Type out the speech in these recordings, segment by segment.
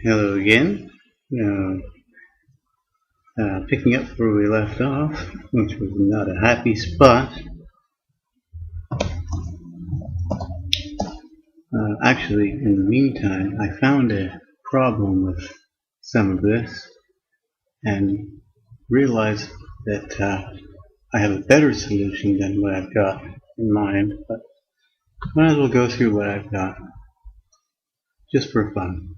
Hello again. Picking up where we left off, which was not a happy spot. Actually, in the meantime, I found a problem with some of this and realized that I have a better solution than what I've got in mind, but might as well go through what I've got, just for fun.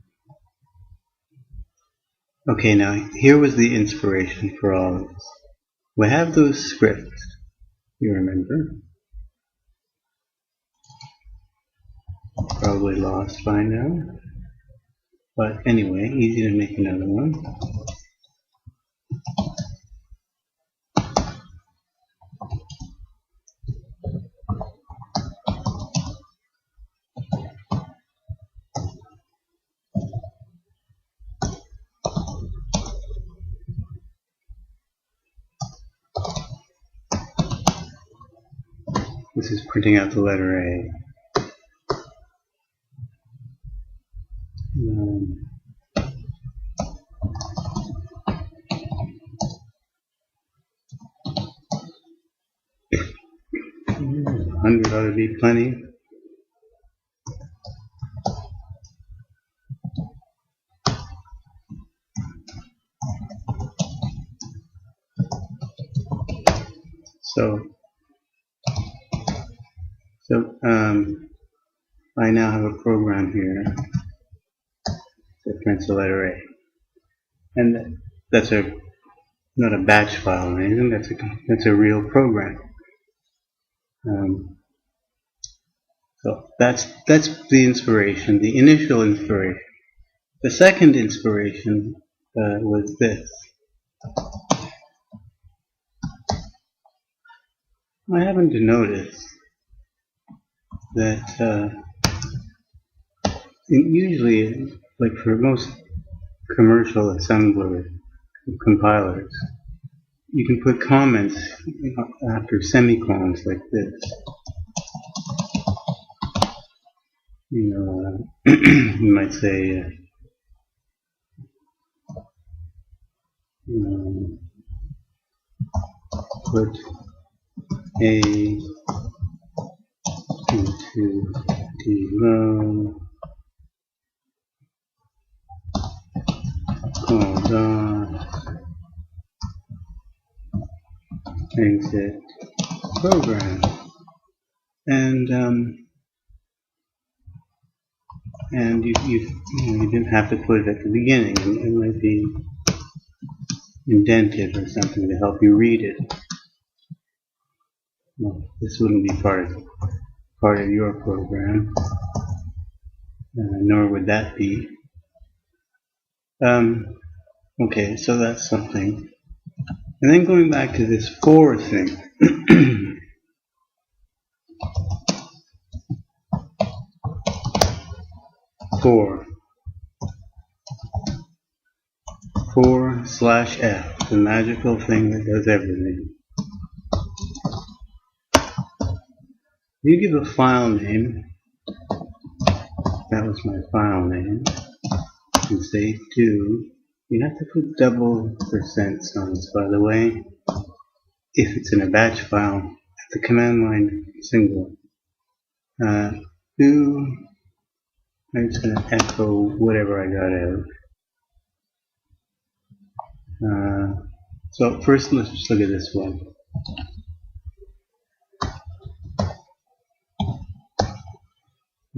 Okay, now here was the inspiration for all of this. We have those scripts, you remember. Probably lost by now. But anyway, easy to make another one. This is printing out the letter A. $100 ought to be plenty. I now have a program here that prints the letter A, and that's not a batch file or anything. That's a real program. So that's the inspiration, the initial inspiration. The second inspiration was this. I happened to notice that usually, like for most commercial assembler compilers, you can put comments after semicolons like this. You might say, put A into demo, exit program, and you didn't have to put it at the beginning. It might be indented or something to help you read it. Well, this wouldn't be part of your program, nor would that be. Okay, so that's something. And then going back to this for thing. for/f, the magical thing that does everything. You give a file name, that was my file name, and say do. You have to put double % signs, by the way, if it's in a batch file, at the command line single. Do, I'm just going to echo whatever I got out. So first let's just look at this one.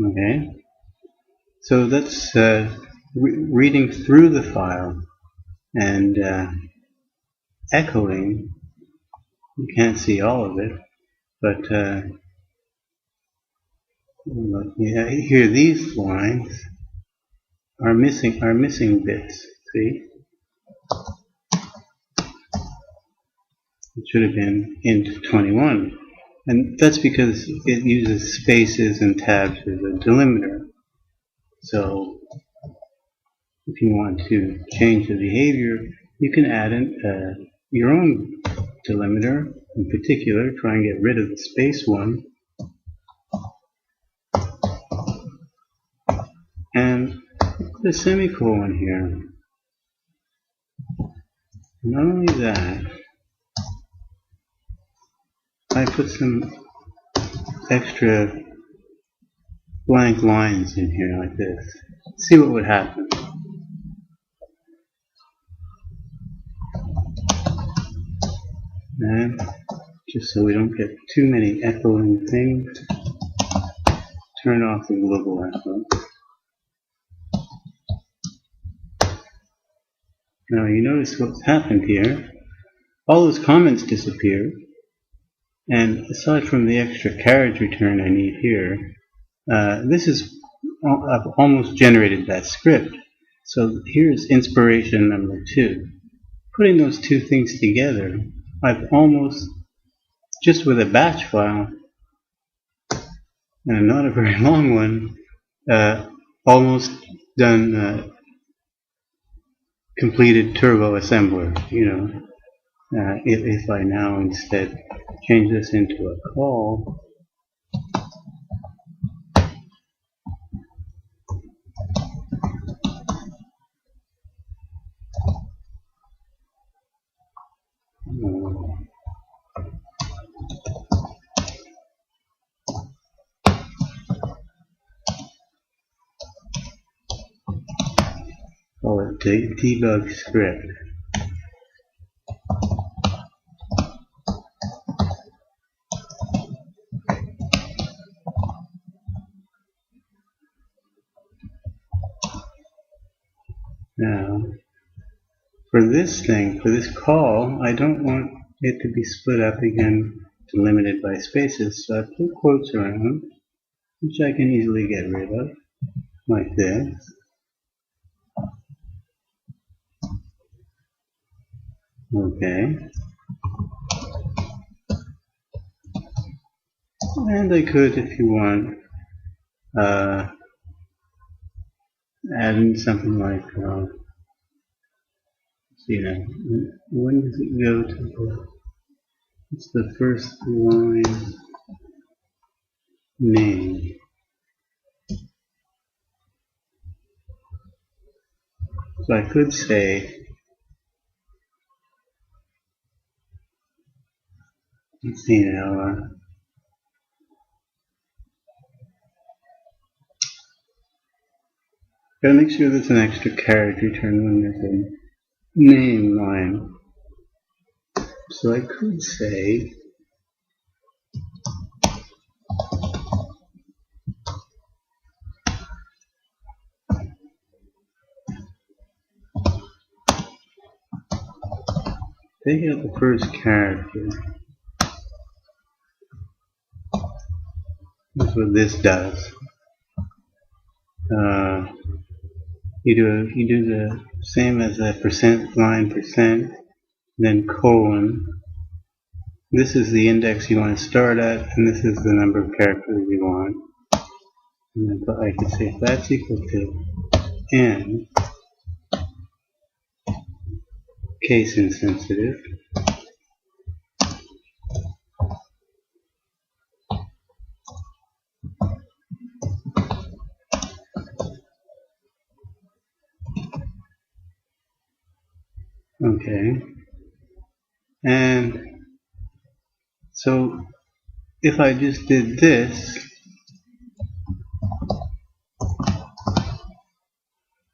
Okay, so that's reading through the file and echoing. You can't see all of it, but here these lines are missing bits. See, it should have been int 21, and that's because it uses spaces and tabs as a delimiter. So if you want to change the behavior, you can add your own delimiter. In particular, try and get rid of the space one, and put a semicolon here. Not only that, I put some extra blank lines in here like this. See what would happen. And just so we don't get too many echoing things, turn off the global echo. Now you notice what's happened here. All those comments disappear, and aside from the extra carriage return I need here, I've almost generated that script. So here's inspiration number 2. Putting those two things together, I've almost, just with a batch file, and not a very long one, almost done completed turbo assembler. If I now instead change this into a call, call it debug script. Now, for this call, I don't want it to be split up again, delimited by spaces, so I put quotes around, which I can easily get rid of, like this. Okay. And I could, if you want, add in something like, when does it go to, it's the first line name. So I could say, let's see now, gotta make sure there's an extra carriage return when there's a name line. So I could say, take out the first character. That's what this does. You do the same as a %line %, then colon. This is the index you want to start at, and this is the number of characters you want. And then I could say if that's equal to n, case insensitive, okay, and so if I just did this,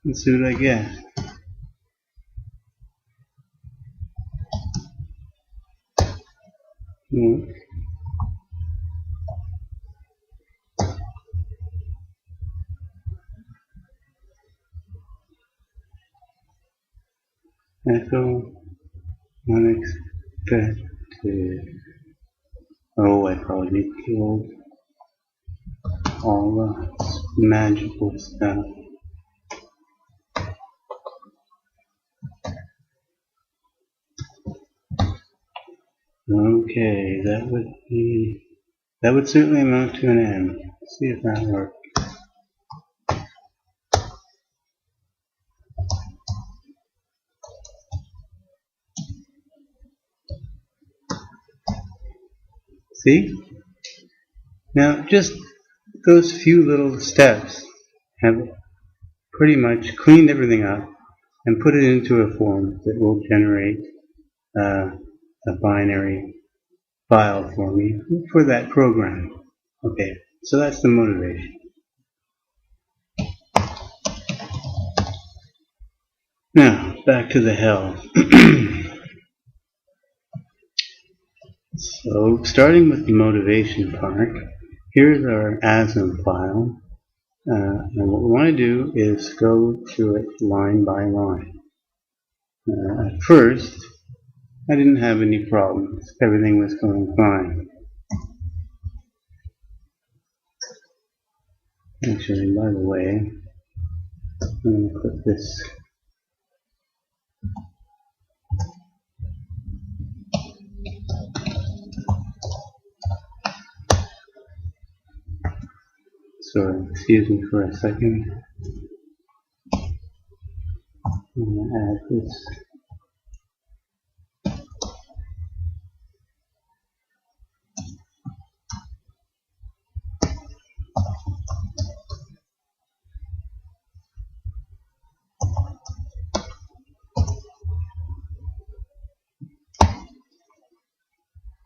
let's see what I get. Echo unexpected. Oh, I probably killed all the magical stuff. Okay, that would certainly amount to an N. Let's see if that works. See? Now, just those few little steps have pretty much cleaned everything up and put it into a form that will generate a binary file for me for that program. Okay, so that's the motivation. Now, back to the hell. So, starting with the motivation part, here's our ASM file. And what we want to do is go through it line by line. At first, I didn't have any problems. Everything was going fine. Actually, by the way, I'm going to put this so excuse me for a second. I'm going to add this.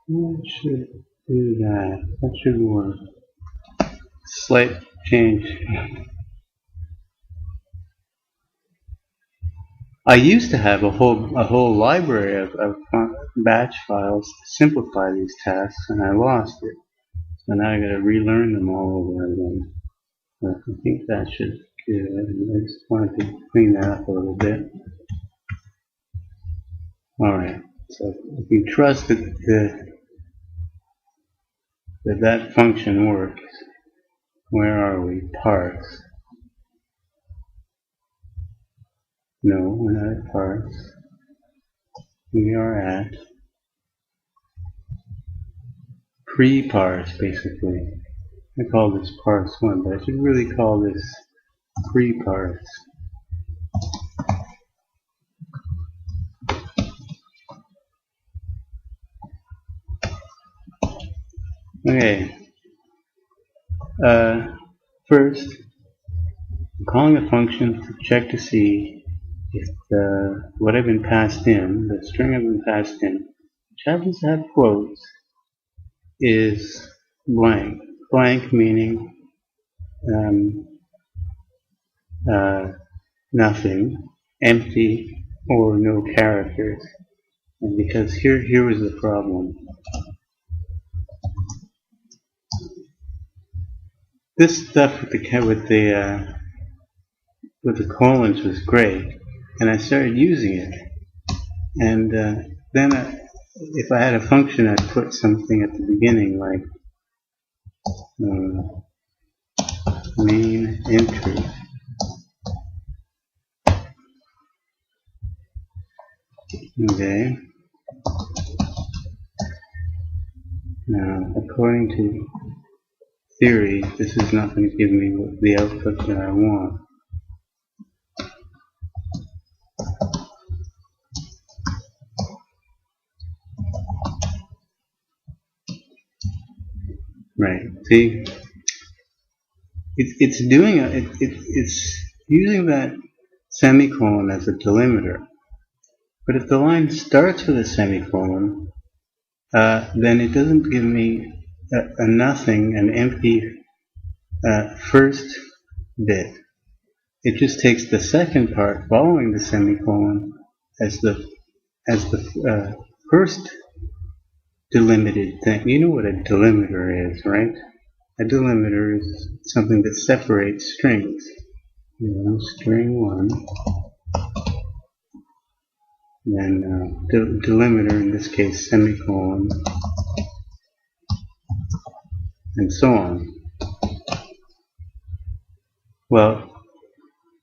That should do that. That should work. Slight change. I used to have a whole library of batch files to simplify these tasks, and I lost it. So now I got to relearn them all over again. But I think that should do it. I just wanted to clean that up a little bit. Alright, so if you trust that that function works, where are we? Parse. No, we're not at parse. We are at pre-parse, basically. I call this parse 1, but I should really call this pre-parse. Okay. First, I'm calling a function to check to see if what I've been passed in, the string I've been passed in, which happens to have quotes, is blank. Blank meaning nothing, empty, or no characters. And because here was the problem. This stuff with the colons was great, and I started using it. And then if I had a function, I'd put something at the beginning like main entry. Okay. Now, according to theory, this is not going to give me the output that I want. Right. See, it's doing it's using that semicolon as a delimiter. But if the line starts with a semicolon, then it doesn't give me a nothing, an empty first bit. It just takes the second part following the semicolon as the first delimited thing. You know what a delimiter is, right? A delimiter is something that separates strings. You know, string 1. Then delimiter, in this case semicolon, and so on. Well,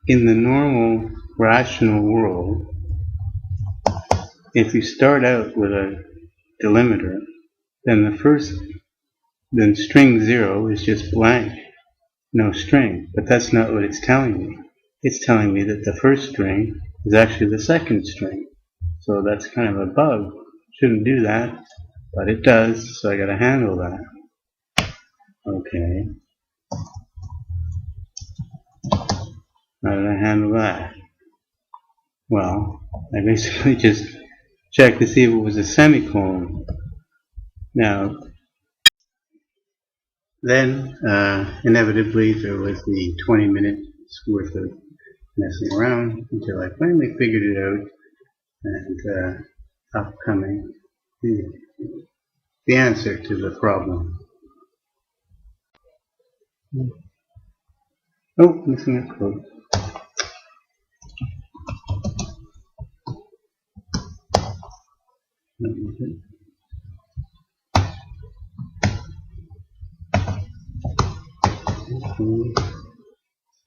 in the normal rational world, if you start out with a delimiter, then string 0 is just blank, no string. But that's not what it's telling me. It's telling me that the first string is actually the second string. So that's kind of a bug. Shouldn't do that, but it does, so I gotta handle that. Okay. How did I handle that? Well, I basically just checked to see if it was a semicolon. Now, then, inevitably, there was the 20 minutes worth of messing around until I finally figured it out, and upcoming the answer to the problem. Oh, missing a quote.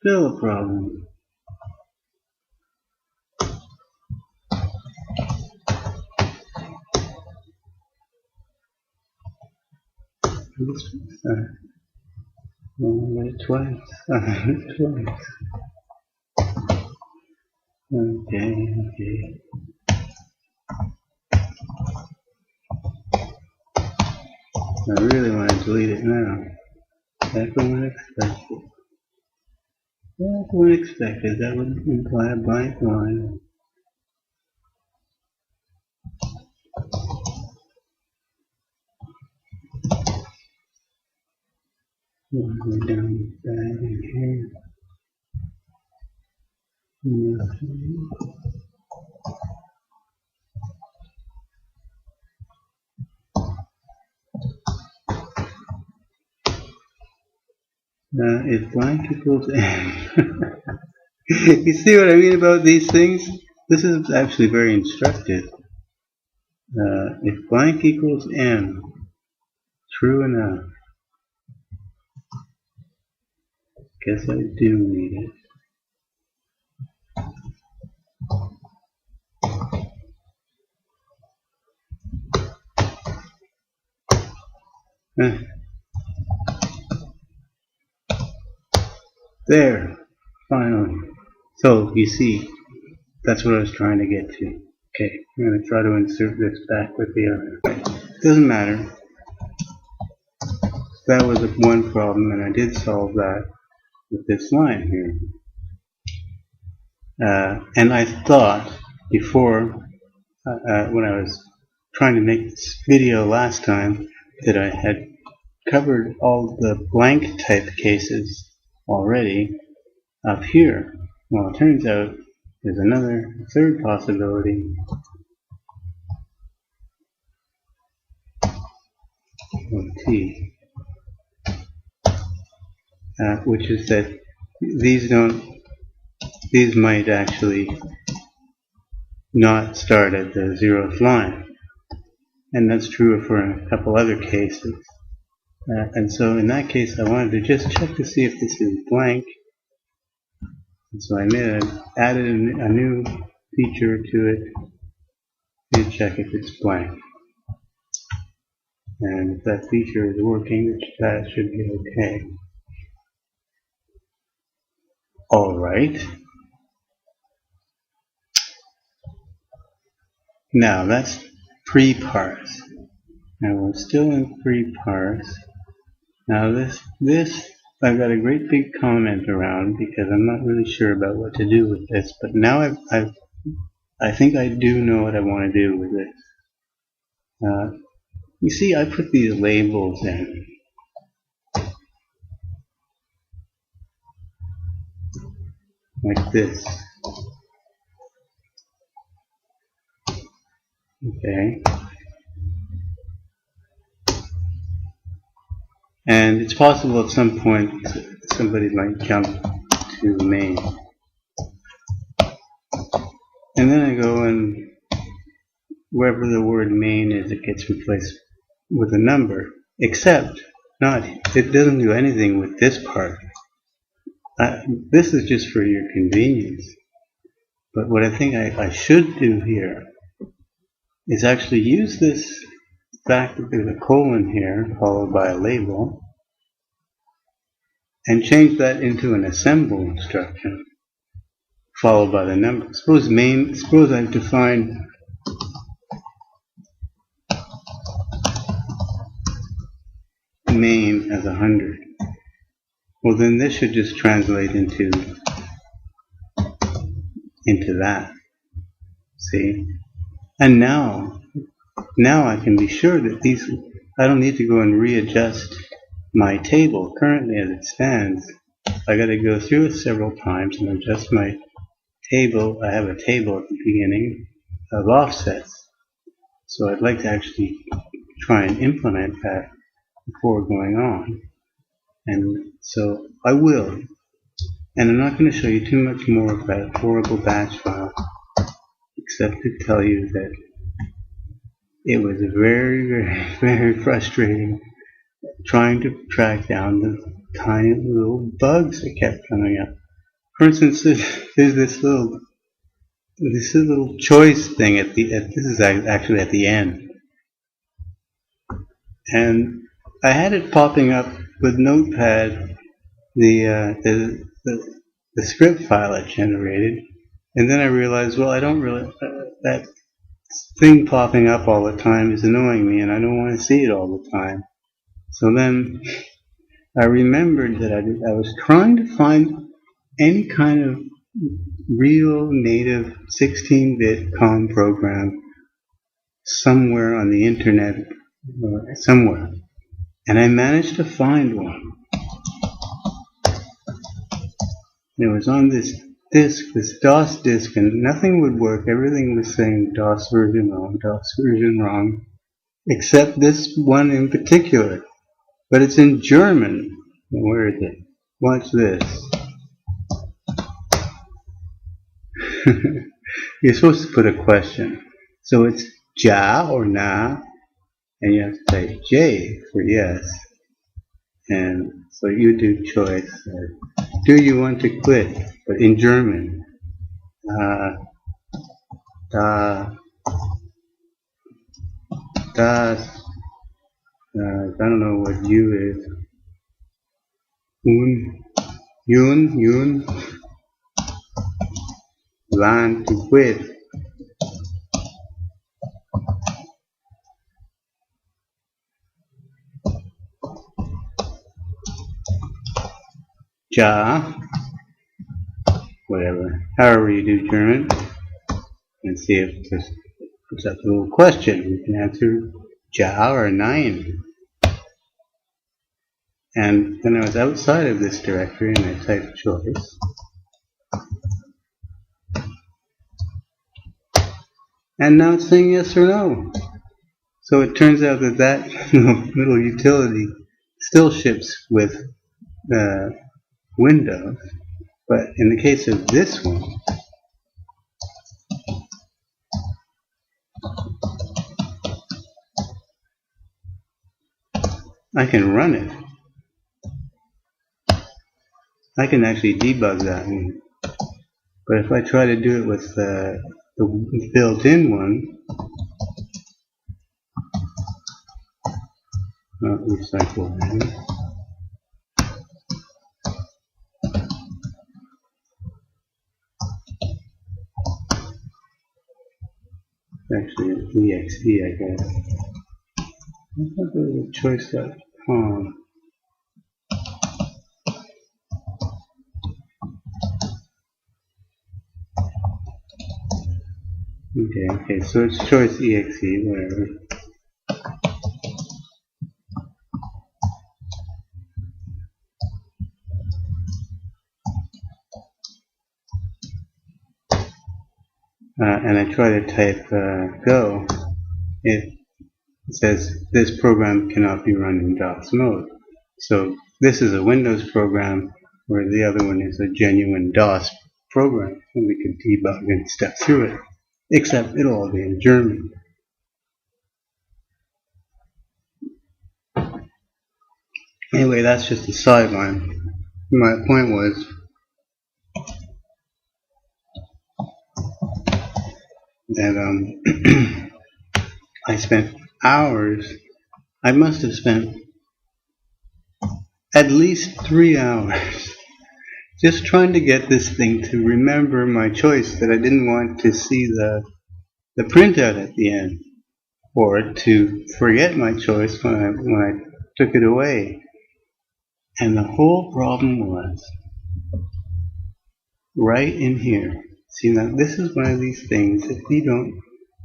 Still a problem. Twice. Twice. Okay. I really want to delete it now. That's unexpected. That's unexpected. That would imply a blank line. Go down back in here. If blank equals n. You see what I mean about these things? This is actually very instructive. If blank equals n, true enough. Guess I do need it. There, finally. So, you see, that's what I was trying to get to. Okay, I'm going to try to insert this back with the other. Doesn't matter. That was one problem, and I did solve that with this line here. And I thought before, when I was trying to make this video last time, that I had covered all the blank type cases already up here. Well, it turns out there's another third possibility, of T, which is that these might actually not start at the 0th line, and that's true for a couple other cases. And so in that case, I wanted to just check to see if this is blank. And so I added a new feature to it to check if it's blank. And if that feature is working, that should be okay. Alright. Now that's pre-parse. Now we're still in pre-parse. Now this I've got a great big comment around because I'm not really sure about what to do with this, but now I think I do know what I want to do with this. You see, I put these labels in. Like this. Okay. And it's possible at some point somebody might jump to main. And then I go and wherever the word main is, it gets replaced with a number. Except, it doesn't do anything with this part. This is just for your convenience. But what I think I should do here is actually use this fact that there's a colon here followed by a label and change that into an assemble instruction followed by the number. Suppose I've defined main as 100. Well, then this should just translate into into that. See? And now I can be sure that I don't need to go and readjust my table currently as it stands. I got to go through it several times and adjust my table. I have a table at the beginning of offsets. So I'd like to actually try and implement that before going on. And so I will. And I'm not going to show you too much more of that horrible batch file, except to tell you that it was very, very, very frustrating trying to track down the tiny little bugs that kept coming up. For instance, there's this little choice thing this is actually at the end, and I had it popping up with Notepad, the script file it generated, and then I realized, well, I don't really that thing popping up all the time is annoying me, and I don't want to see it all the time. So then I remembered that I was trying to find any kind of real native 16-bit COM program somewhere on the internet, somewhere. And I managed to find one. It was on this disk, this DOS disk, and nothing would work. Everything was saying DOS version wrong, except this one in particular. But it's in German. Where is it? Watch this. You're supposed to put a question. So it's ja or na, and you have to say J for yes. And so you do choice. Do you want to quit? But in German. Das. I don't know what you is. Yun. Want to quit. Ja. Whatever. However you do German. And see if this puts up a little question. You can answer ja or nein. And then I was outside of this directory and I typed choice. And now it's saying yes or no. So it turns out that little utility still ships with Windows. But in the case of this one, I can run it. I can actually debug that one. But if I try to do it with the built-in one, recycle that. Actually, it's exe, I guess. I thought there was a choice.com. Okay, so it's choice exe, whatever. And I try to type go. It says this program cannot be run in DOS mode. So this is a Windows program, where the other one is a genuine DOS program, and we can debug and step through it. Except it'll all be in German. Anyway, that's just a sideline. My point was that I spent hours. I must have spent at least 3 hours just trying to get this thing to remember my choice, that I didn't want to see the printout at the end, or to forget my choice when I took it away. And the whole problem was right in here. See, now this is one of these things, if you don't,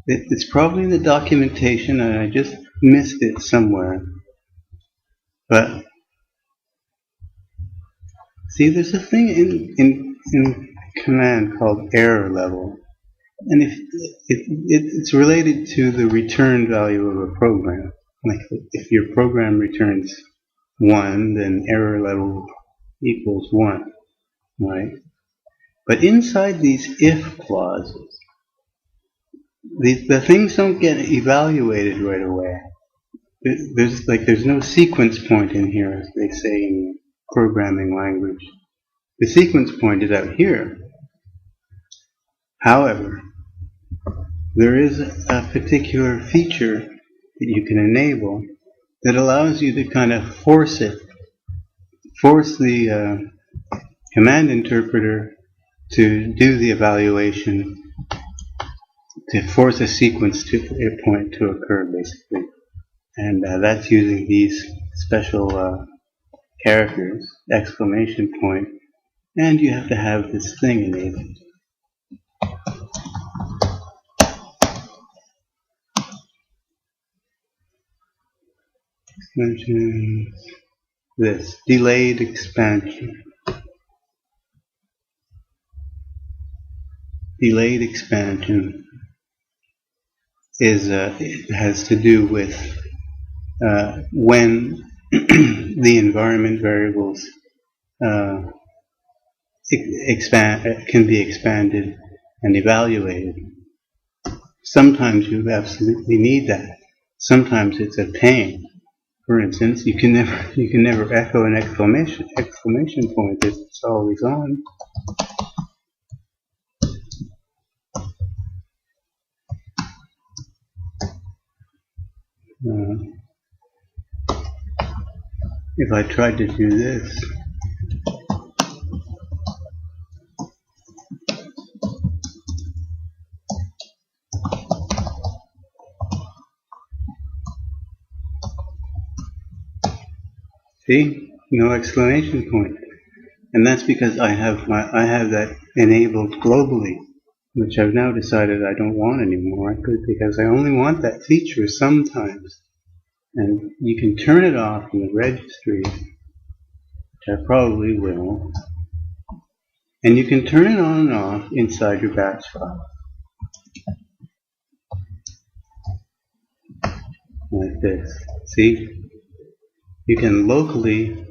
it's probably in the documentation and I just missed it somewhere. But see, there's a thing in command called error level. And if it's related to the return value of a program. Like if your program returns 1, then error level equals 1, right? But inside these if clauses, the things don't get evaluated right away. There's no sequence point in here, as they say in programming language. The sequence point is out here. However, there is a particular feature that you can enable that allows you to kind of force the command interpreter to do the evaluation, to force a sequence point to occur, basically. And that's using these special characters, exclamation point, and you have to have this thing enabled. This delayed expansion. Delayed expansion is it has to do with when the environment variables can be expanded and evaluated. Sometimes you absolutely need that. Sometimes it's a pain. For instance, you can never echo an exclamation point if it's always on. If I tried to do this, see, no exclamation point, and that's because I have that enabled globally, which I've now decided I don't want anymore, because I only want that feature sometimes. And you can turn it off in the registry, which I probably will. And you can turn it on and off inside your batch file. Like this. See? You can locally,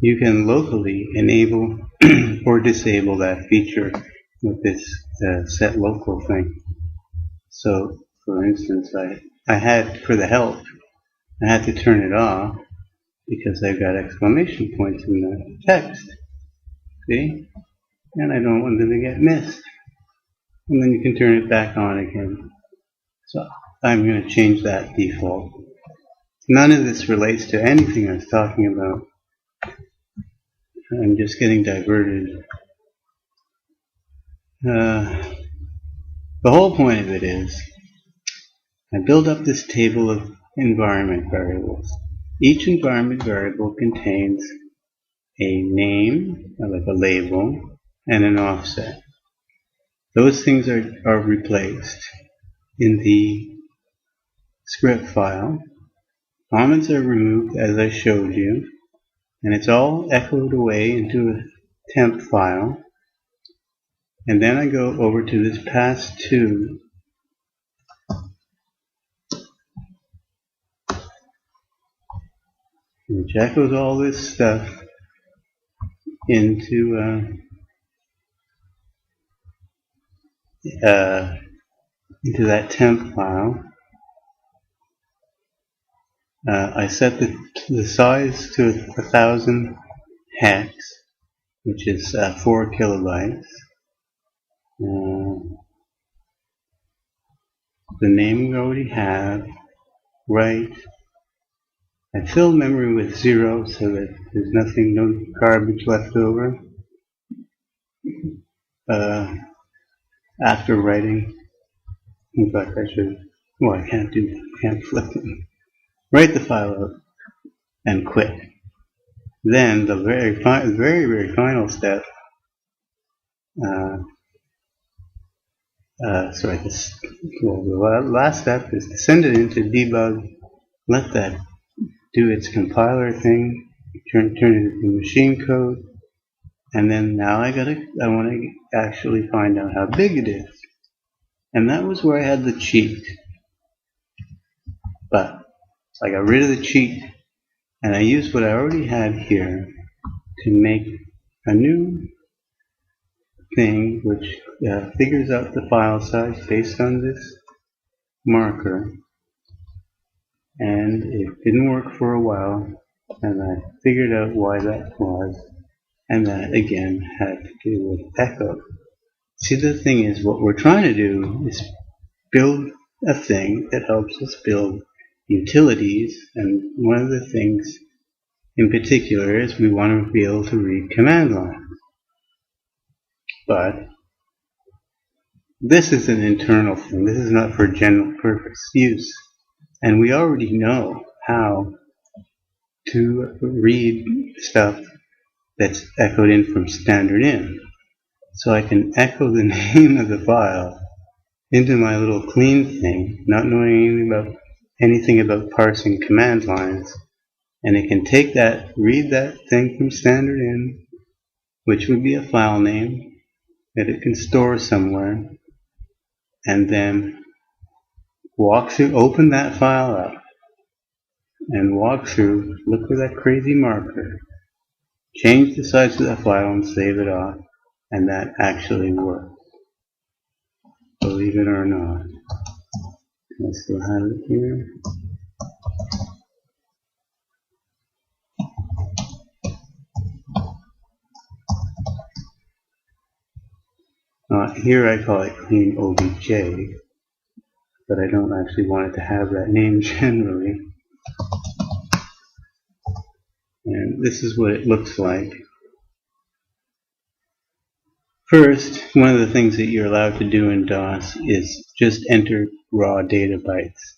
you can locally enable or disable that feature with this set local thing. So, for instance, I had, for the help, I had to turn it off because I've got exclamation points in the text. See? And I don't want them to get missed. And then you can turn it back on again. So I'm going to change that default. None of this relates to anything I was talking about. I'm just getting diverted. The whole point of it is, I build up this table of environment variables. Each environment variable contains a name, like a label, and an offset. Those things are replaced in the script file. Comments are removed as I showed you, and it's all echoed away into a temp file. And then I go over to this pass2, which echoes all this stuff into that temp file. I set the size to 1000 hex, which is 4 kilobytes. The name we already have, right. I filled memory with 0 so that there's no garbage left over after writing. In fact, I can't do that. I can't flip it. Write the file out and quit. then the very final step, the last step is to send it into debug, let that do its compiler thing, turn it into machine code, and then now I want to actually find out how big it is. And that was where I had the cheat. But I got rid of the cheat, and I used what I already had here to make a new thing which figures out the file size based on this marker. And it didn't work for a while, and I figured out why that was, and that again had to do with echo. See, the thing is, what we're trying to do is build a thing that helps us build utilities, and one of the things in particular is we want to be able to read command lines. But this is an internal thing. This is not for general purpose use. And we already know how to read stuff that's echoed in from standard in. So I can echo the name of the file into my little clean thing, not knowing anything about parsing command lines. And it can take that, read that thing from standard in, which would be a file name that it can store somewhere, and then walk through, open that file up, and walk through, look for that crazy marker, change the size of the file and save it off, and that actually works. Believe it or not. I still have it here. Here I call it clean OBJ, but I don't actually want it to have that name generally. And this is what it looks like. First, one of the things that you're allowed to do in DOS is just enter raw data bytes.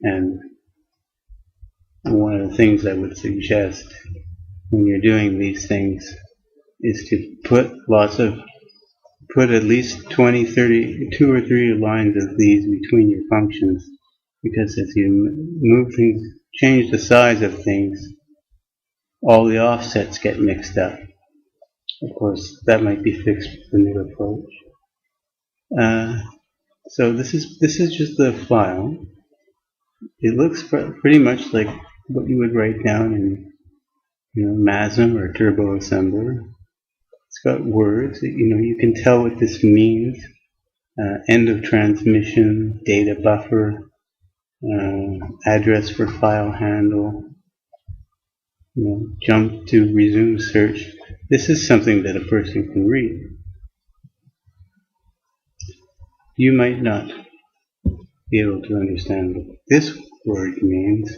And one of the things I would suggest when you're doing these things is to put at least 20, 30, 2 or 3 lines of these between your functions, because as you move things, change the size of things, all the offsets get mixed up. Of course, that might be fixed with the new approach. So this is just the file. It looks pretty much like what you would write down in, MASM or Turbo Assembler. It's got words that, you can tell what this means. End of transmission, data buffer, address for file handle, jump to resume search. This is something that a person can read. You might not be able to understand what this word means,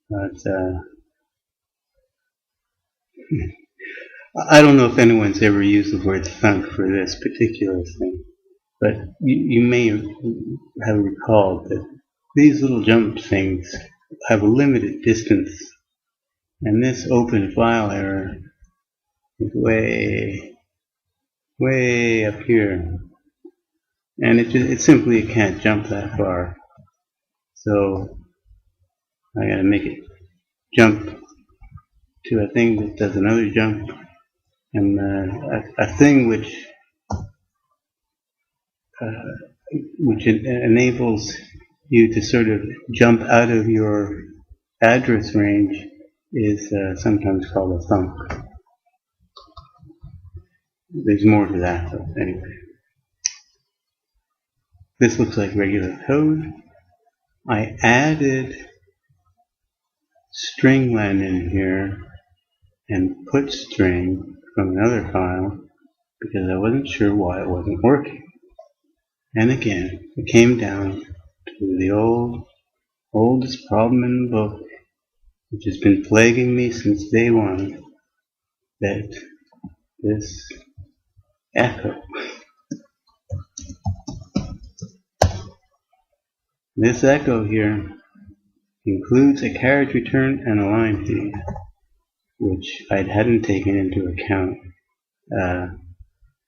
but I don't know if anyone's ever used the word thunk for this particular thing, but you may have recalled that these little jump things have a limited distance, and this open file error is way up here, and it simply can't jump that far. So I gotta make it jump to a thing that does another jump, and a thing which enables you to sort of jump out of your address range is sometimes called a thunk. There's more to that, though. Anyway, this looks like regular code. I added stringlen in here and put string from another file because I wasn't sure why it wasn't working. And again, it came down to the oldest problem in the book, which has been plaguing me since day one, that this echo. This echo here includes a carriage return and a line feed. which I hadn't taken into account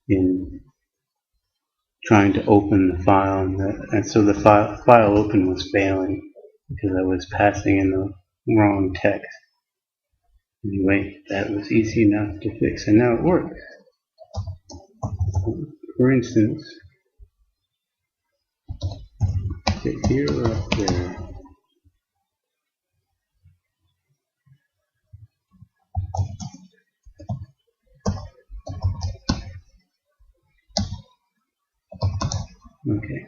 in trying to open the file, and so the file open was failing because I was passing in the wrong text. Anyway, that was easy enough to fix, and now it works. For instance, is it here or up there? Okay.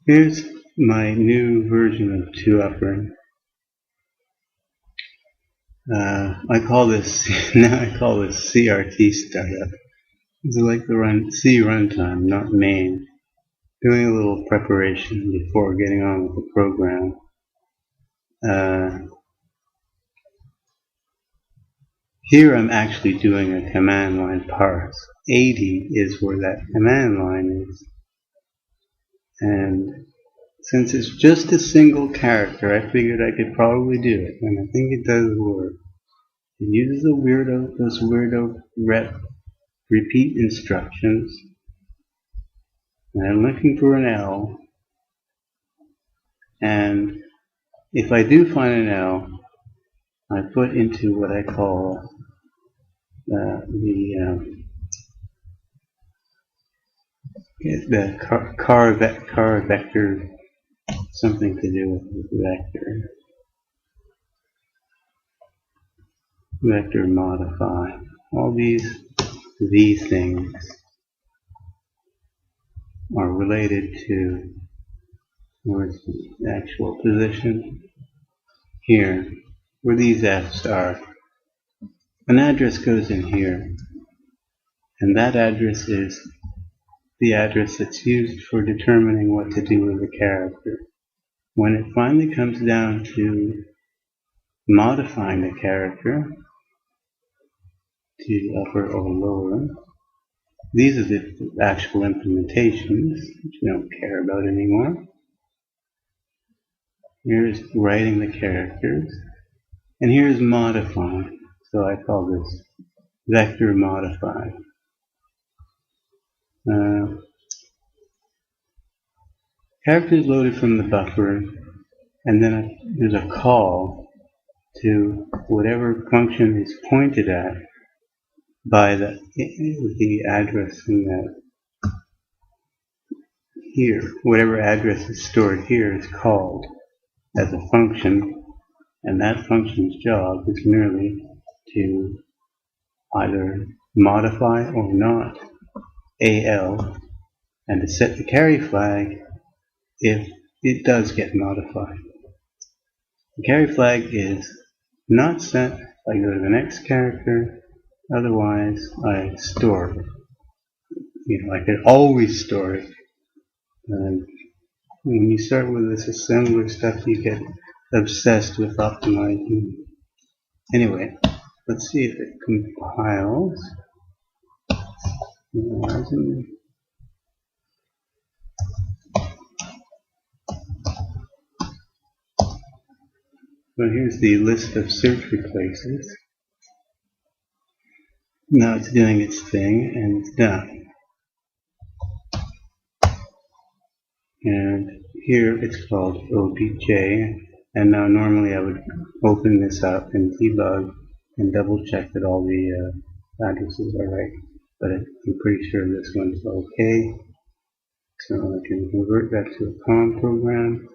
Here's my new version of 2-upper. I call this Crt Startup. It's like the C runtime, not main. Doing a little preparation before getting on with the program. Here I'm actually doing a command line parse. 80 is where that command line is. And since it's just a single character, I figured I could probably do it, and I think it does work. It uses those weirdo repeat instructions, and I'm looking for an L, and if I do find an L, I put into what I call the car vector, something to do with vector modify. All these things are related to, where's the actual position? Here, where these F's are. An address goes in here, and that address is the address that's used for determining what to do with the character. When it finally comes down to modifying the character to upper or lower, these are the actual implementations, which we don't care about anymore. Here's writing the characters, and here's modifying. So I call this vector modify. Characters loaded from the buffer, and then there's a call to whatever function is pointed at by the address in that here. Whatever address is stored here is called as a function, and that function's job is merely to either modify or not AL, and to set the carry flag if it does get modified. The carry flag is not set. I go to the next character, otherwise I store it. I could always store it. And when you start with this assembler stuff, you get obsessed with optimizing. Anyway, let's see if it compiles. So here's the list of search replaces. Now it's doing its thing, and it's done. And here it's called OBJ, and now normally I would open this up in Debug and double check that all the addresses are right, but I'm pretty sure this one's okay. So I can convert that to a COM program.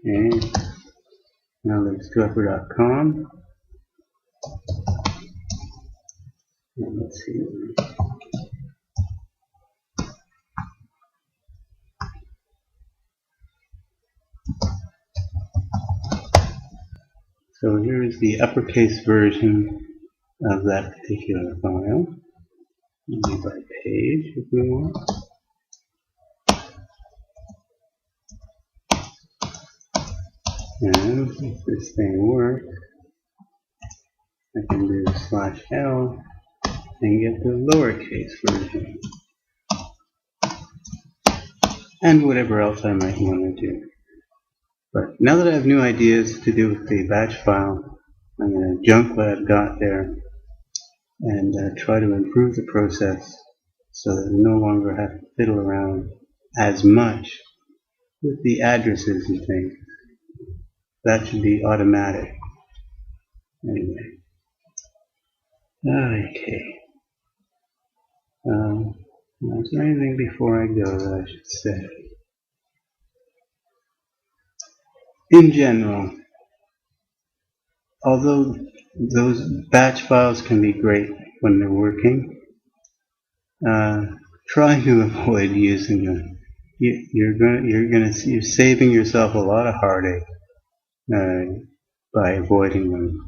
Okay, now let's go upper.com. Let's see. So here is the uppercase version of that particular file. Maybe by page if we want. And if this thing works, I can do /L and get the lowercase version. And whatever else I might want to do. But now that I have new ideas to do with the batch file, I'm going to junk what I've got there and try to improve the process so that we no longer have to fiddle around as much with the addresses and things. That should be automatic. Anyway. Okay. Is there anything before I go that I should say? In general, although those batch files can be great when they're working, try to avoid using them. You're saving yourself a lot of heartache by avoiding them.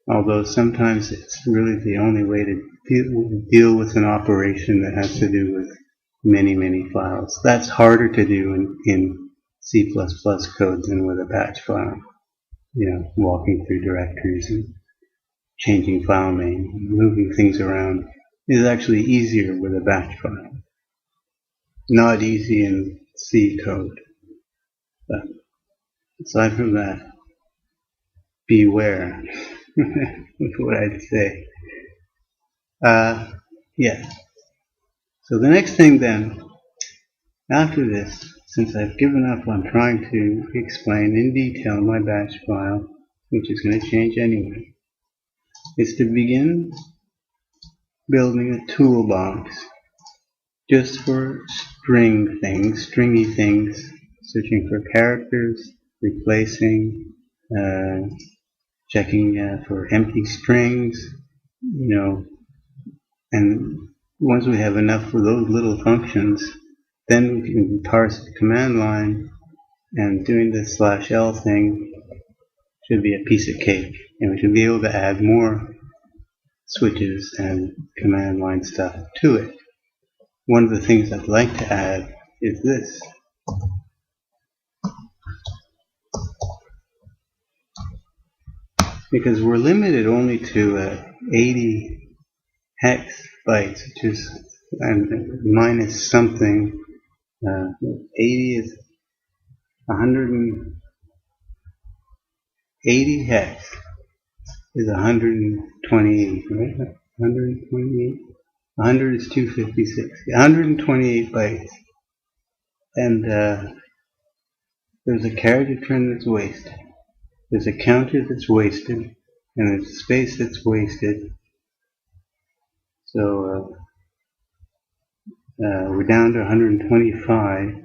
Although sometimes it's really the only way to deal with an operation that has to do with many files. That's harder to do in C++ code than with a batch file. Walking through directories and changing file name, moving things around is actually easier with a batch file. Not easy in C code. But aside from that, beware. That's what I'd say. Yeah. So the next thing then, after this, since I've given up on trying to explain in detail my batch file, which is going to change anyway, is to begin building a toolbox just for stringy things, searching for characters, replacing, checking for empty strings, and once we have enough for those little functions, then we can parse the command line, and doing the /l thing should be a piece of cake, and we should be able to add more switches and command line stuff to it. One of the things I'd like to add is this. Because we're limited only to 80 hex bytes, which is minus something. 80 is 180 hex is 128, right? 128. 100 is 256. 128 bytes. And there's a character trim that's wasted. There's a counter that's wasted. And there's a space that's wasted. So we're down to 125.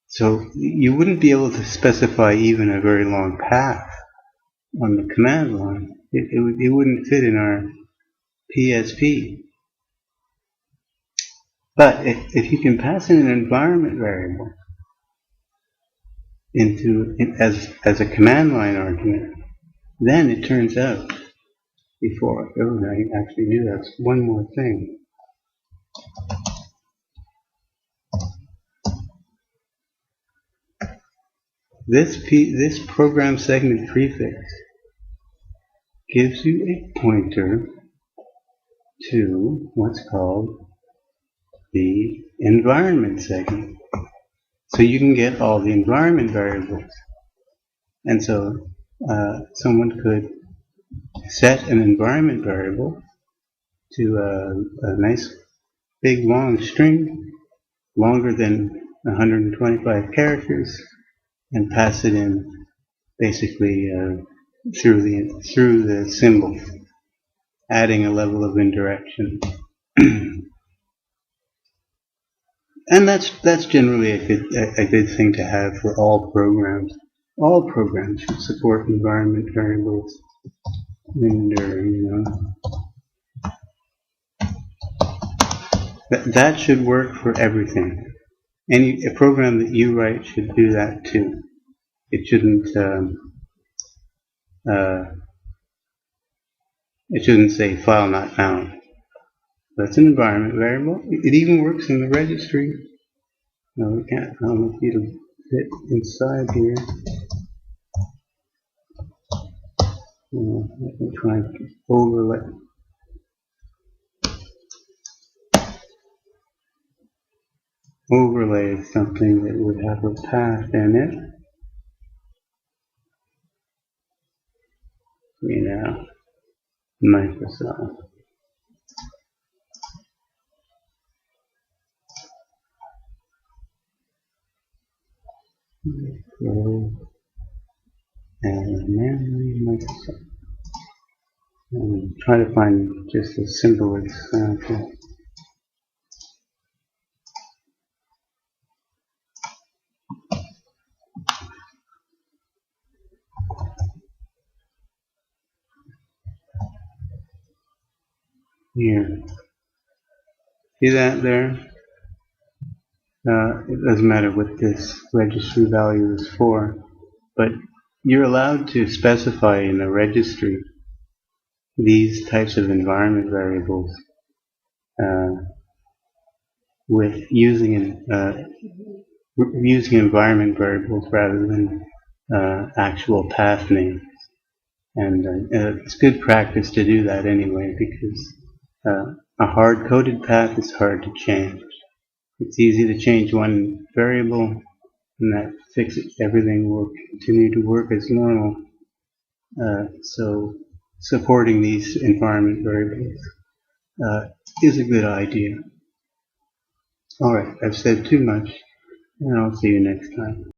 So you wouldn't be able to specify even a very long path on the command line. It wouldn't fit in our PSP. But if you can pass in an environment variable as a command line argument, then it turns out before I actually do that. One more thing. This program segment prefix gives you a pointer to what's called the environment segment. So you can get all the environment variables. And so someone could set an environment variable to a nice big long string, longer than 125 characters, and pass it in basically through the symbol, adding a level of indirection. And that's generally a good thing to have for all programs. All programs should support environment variables. That should work for everything. A program that you write should do that too. It shouldn't say file not found. That's an environment variable. It even works in the registry. No, we can't. I don't know if it'll fit inside here. Let me try and overlay. Overlay is something that would have a path in it. Now, Microsoft. And memory Microsoft. And try to find just a simple example. Here. See that there? It doesn't matter what this registry value is for, but you're allowed to specify in the registry these types of environment variables with using environment variables rather than actual path names. And it's good practice to do that anyway, because a hard-coded path is hard to change. It's easy to change one variable, and that fixes everything will continue to work as normal. So supporting these environment variables is a good idea. Alright, I've said too much, and I'll see you next time.